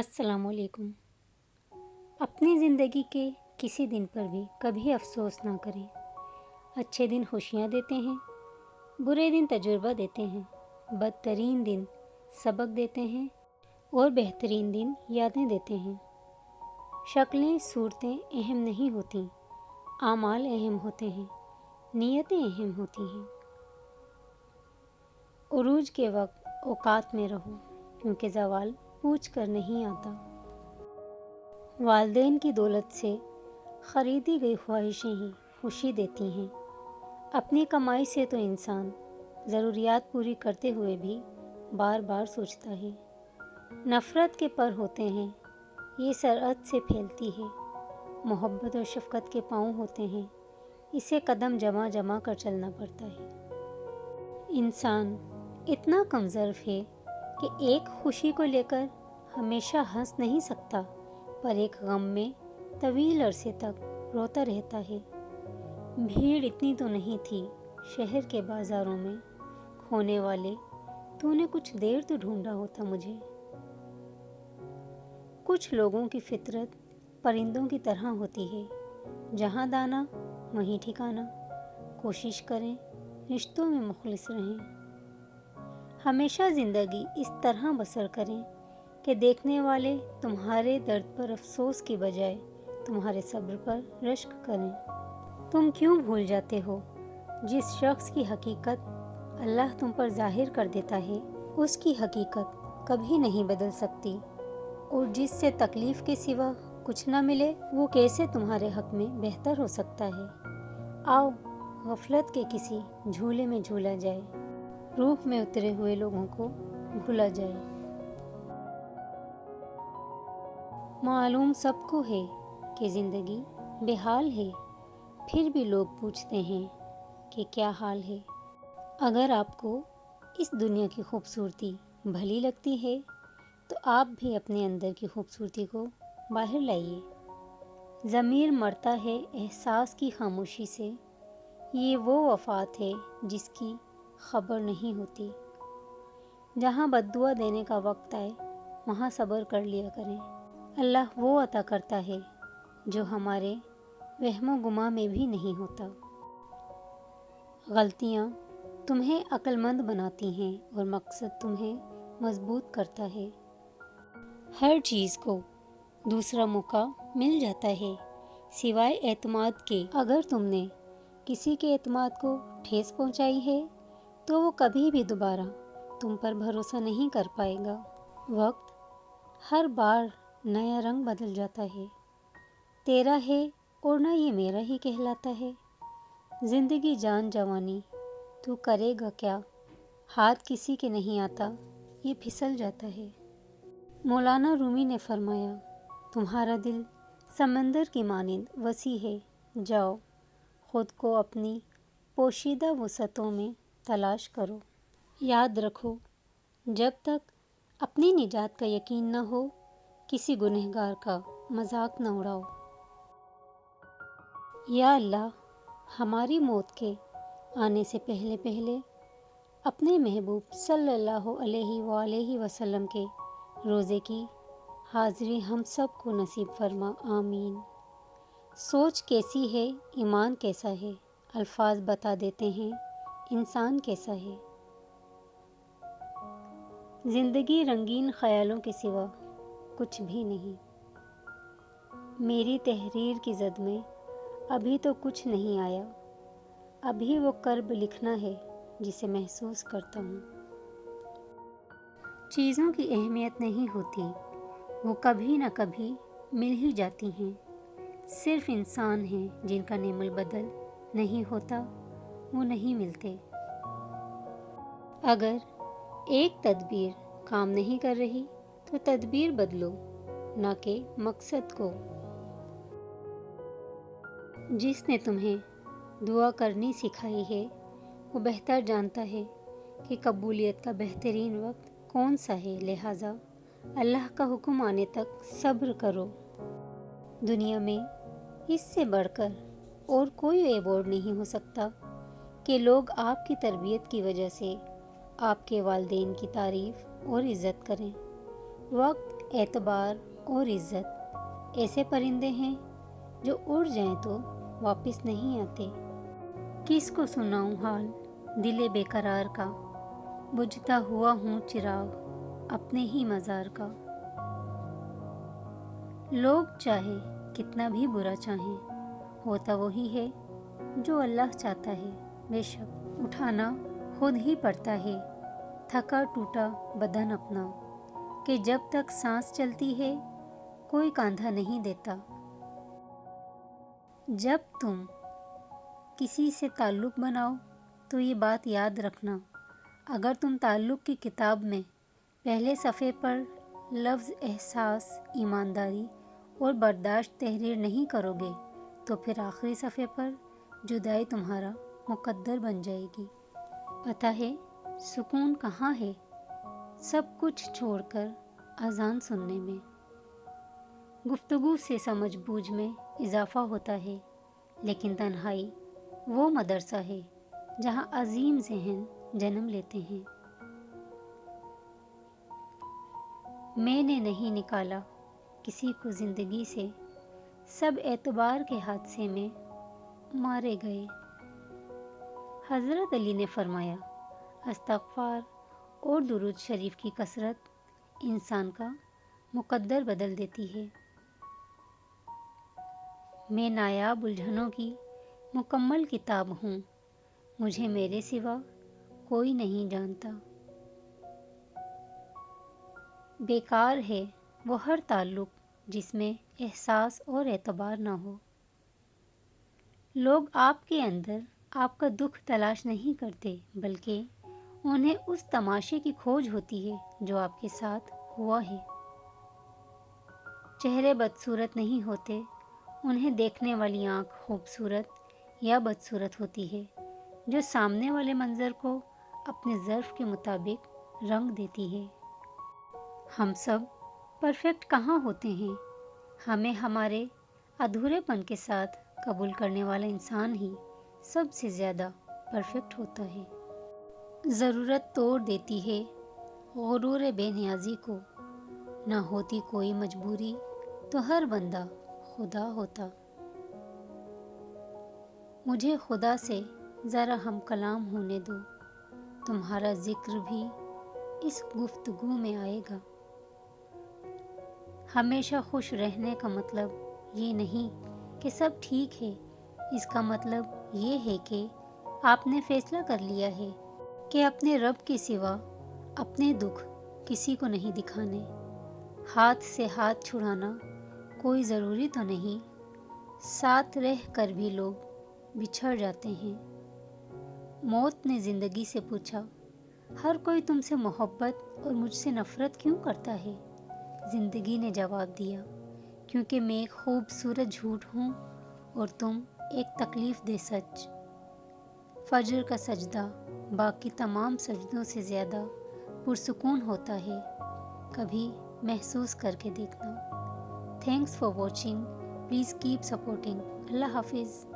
السلام علیکم۔ اپنی زندگی کے کسی دن پر بھی کبھی افسوس نہ کریں۔ اچھے دن خوشیاں دیتے ہیں، برے دن تجربہ دیتے ہیں، بدترین دن سبق دیتے ہیں اور بہترین دن یادیں دیتے ہیں۔ شکلیں صورتیں اہم نہیں ہوتیں، اعمال اہم ہوتے ہیں، نیتیں اہم ہوتی ہیں۔ عروج کے وقت اوقات میں رہو، کیونکہ زوال پوچھ کر نہیں آتا۔ والدین کی دولت سے خریدی گئی خواہشیں ہی خوشی دیتی ہیں۔ اپنی کمائی سے تو انسان ضروریات پوری کرتے ہوئے بھی بار بار سوچتا ہے۔ نفرت کے پر ہوتے ہیں، یہ سرعت سے پھیلتی ہے۔ محبت اور شفقت کے پاؤں ہوتے ہیں، اسے قدم جما جما کر چلنا پڑتا ہے۔ انسان اتنا کم ظرف ہے کہ ایک خوشی کو لے کر ہمیشہ ہنس نہیں سکتا، پر ایک غم میں طویل عرصے تک روتا رہتا ہے۔ بھیڑ اتنی تو نہیں تھی شہر کے بازاروں میں، کھونے والے تو نے کچھ دیر تو ڈھونڈا ہوتا مجھے۔ کچھ لوگوں کی فطرت پرندوں کی طرح ہوتی ہے، جہاں دانا وہیں ٹھکانا۔ کوشش کریں رشتوں میں مخلص رہیں۔ ہمیشہ زندگی اس طرح بسر کریں کہ دیکھنے والے تمہارے درد پر افسوس کی بجائے تمہارے صبر پر رشک کریں۔ تم کیوں بھول جاتے ہو جس شخص کی حقیقت اللہ تم پر ظاہر کر دیتا ہے، اس کی حقیقت کبھی نہیں بدل سکتی، اور جس سے تکلیف کے سوا کچھ نہ ملے وہ کیسے تمہارے حق میں بہتر ہو سکتا ہے۔ آؤ غفلت کے کسی جھولے میں جھولا جائے، روح میں اترے ہوئے لوگوں کو بھولا جائے۔ معلوم سب کو ہے کہ زندگی بے حال ہے، پھر بھی لوگ پوچھتے ہیں کہ کیا حال ہے۔ اگر آپ کو اس دنیا کی خوبصورتی بھلی لگتی ہے تو آپ بھی اپنے اندر کی خوبصورتی کو باہر لائیے۔ ضمیر مرتا ہے احساس کی خاموشی سے، یہ وہ وفات ہے جس کی خبر نہیں ہوتی۔ جہاں بددعا دینے کا وقت آئے وہاں صبر کر لیا کریں۔ اللہ وہ عطا کرتا ہے جو ہمارے وہم و گمان میں بھی نہیں ہوتا۔ غلطیاں تمہیں عقل مند بناتی ہیں اور مقصد تمہیں مضبوط کرتا ہے۔ ہر چیز کو دوسرا موقع مل جاتا ہے سوائے اعتماد کے۔ اگر تم نے کسی کے اعتماد کو ٹھیس پہنچائی ہے تو وہ کبھی بھی دوبارہ تم پر بھروسہ نہیں کر پائے گا۔ وقت ہر بار نیا رنگ بدل جاتا ہے، تیرا ہے اور نہ یہ میرا ہی کہلاتا ہے۔ زندگی جان جوانی تو کرے گا کیا، ہاتھ کسی کے نہیں آتا، یہ پھسل جاتا ہے۔ مولانا رومی نے فرمایا، تمہارا دل سمندر کی مانند وسیع ہے، جاؤ خود کو اپنی پوشیدہ وسعتوں میں تلاش کرو۔ یاد رکھو، جب تک اپنی نجات کا یقین نہ ہو کسی گنہگار کا مذاق نہ اڑاؤ۔ یا اللہ، ہماری موت کے آنے سے پہلے پہلے اپنے محبوب صلی اللہ علیہ وآلہ وسلم کے روضے کی حاضری ہم سب کو نصیب فرما، آمین۔ سوچ کیسی ہے، ایمان کیسا ہے، الفاظ بتا دیتے ہیں انسان کیسا ہے۔ زندگی رنگین خیالوں کے سوا کچھ بھی نہیں۔ میری تحریر کی زد میں ابھی تو کچھ نہیں آیا، ابھی وہ کرب لکھنا ہے جسے محسوس کرتا ہوں۔ چیزوں کی اہمیت نہیں ہوتی، وہ کبھی نہ کبھی مل ہی جاتی ہیں۔ صرف انسان ہیں جن کا نعم البدل نہیں ہوتا، وہ نہیں ملتے۔ اگر ایک تدبیر کام نہیں کر رہی تو تدبیر بدلو، نہ کہ مقصد کو۔ جس نے تمہیں دعا کرنی سکھائی ہے وہ بہتر جانتا ہے کہ قبولیت کا بہترین وقت کون سا ہے، لہٰذا اللہ کا حکم آنے تک صبر کرو۔ دنیا میں اس سے بڑھ کر اور کوئی ایوارڈ نہیں ہو سکتا کہ لوگ آپ کی تربیت کی وجہ سے آپ کے والدین کی تعریف اور عزت کریں۔ وقت اعتبار اور عزت ایسے پرندے ہیں جو اڑ جائیں تو واپس نہیں آتے۔ کس کو سناؤں حال دل بے قرار کا، بجھتا ہوا ہوں چراغ اپنے ہی مزار کا۔ لوگ چاہے کتنا بھی برا چاہیں، ہوتا وہی ہے جو اللہ چاہتا ہے۔ بے شک اٹھانا خود ہی پڑتا ہے تھکا ٹوٹا بدن اپنا، کہ جب تک سانس چلتی ہے کوئی کاندھا نہیں دیتا۔ جب تم کسی سے تعلق بناؤ تو یہ بات یاد رکھنا، اگر تم تعلق کی کتاب میں پہلے صفحے پر لفظ احساس، ایمانداری اور برداشت تحریر نہیں کرو گے تو پھر آخری صفحے پر جدائی تمہارا مقدر بن جائے گی۔ پتہ ہے سکون کہاں ہے؟ سب کچھ چھوڑ کر اذان سننے میں۔ گفتگو سے سمجھ بوجھ میں اضافہ ہوتا ہے، لیکن تنہائی وہ مدرسہ ہے جہاں عظیم ذہن جنم لیتے ہیں۔ میں نے نہیں نکالا کسی کو زندگی سے، سب اعتبار کے حادثے میں مارے گئے۔ حضرت علی نے فرمایا، استغفار اور درود شریف کی کثرت انسان کا مقدر بدل دیتی ہے۔ میں نایاب الجھنوں کی مکمل کتاب ہوں، مجھے میرے سوا کوئی نہیں جانتا۔ بیکار ہے وہ ہر تعلق جس میں احساس اور اعتبار نہ ہو۔ لوگ آپ کے اندر آپ کا دکھ تلاش نہیں کرتے، بلکہ انہیں اس تماشے کی کھوج ہوتی ہے جو آپ کے ساتھ ہوا ہے۔ چہرے بدصورت نہیں ہوتے، انہیں دیکھنے والی آنکھ خوبصورت یا بدصورت ہوتی ہے جو سامنے والے منظر کو اپنے ظرف کے مطابق رنگ دیتی ہے۔ ہم سب پرفیکٹ کہاں ہوتے ہیں؟ ہمیں ہمارے ادھورے پن کے ساتھ قبول کرنے والا انسان ہی سب سے زیادہ پرفیکٹ ہوتا ہے۔ ضرورت توڑ دیتی ہے غرور بے نیازی کو، نہ ہوتی کوئی مجبوری تو ہر بندہ خدا ہوتا۔ مجھے خدا سے ذرا ہم کلام ہونے دو، تمہارا ذکر بھی اس گفتگو میں آئے گا۔ ہمیشہ خوش رہنے کا مطلب یہ نہیں کہ سب ٹھیک ہے، اس کا مطلب یہ ہے کہ آپ نے فیصلہ کر لیا ہے کہ اپنے رب کے سوا اپنے دکھ کسی کو نہیں دکھانے۔ ہاتھ سے ہاتھ چھڑانا کوئی ضروری تو نہیں، ساتھ رہ کر بھی لوگ بچھڑ جاتے ہیں۔ موت نے زندگی سے پوچھا، ہر کوئی تم سے محبت اور مجھ سے نفرت کیوں کرتا ہے؟ زندگی نے جواب دیا، کیونکہ میں ایک خوبصورت جھوٹ ہوں اور تم ایک تکلیف دہ سچ۔ فجر کا سجدہ باقی تمام سجدوں سے زیادہ پرسکون ہوتا ہے، کبھی محسوس کر کے دیکھنا۔ Thanks for watching, please keep supporting. اللہ حافظ۔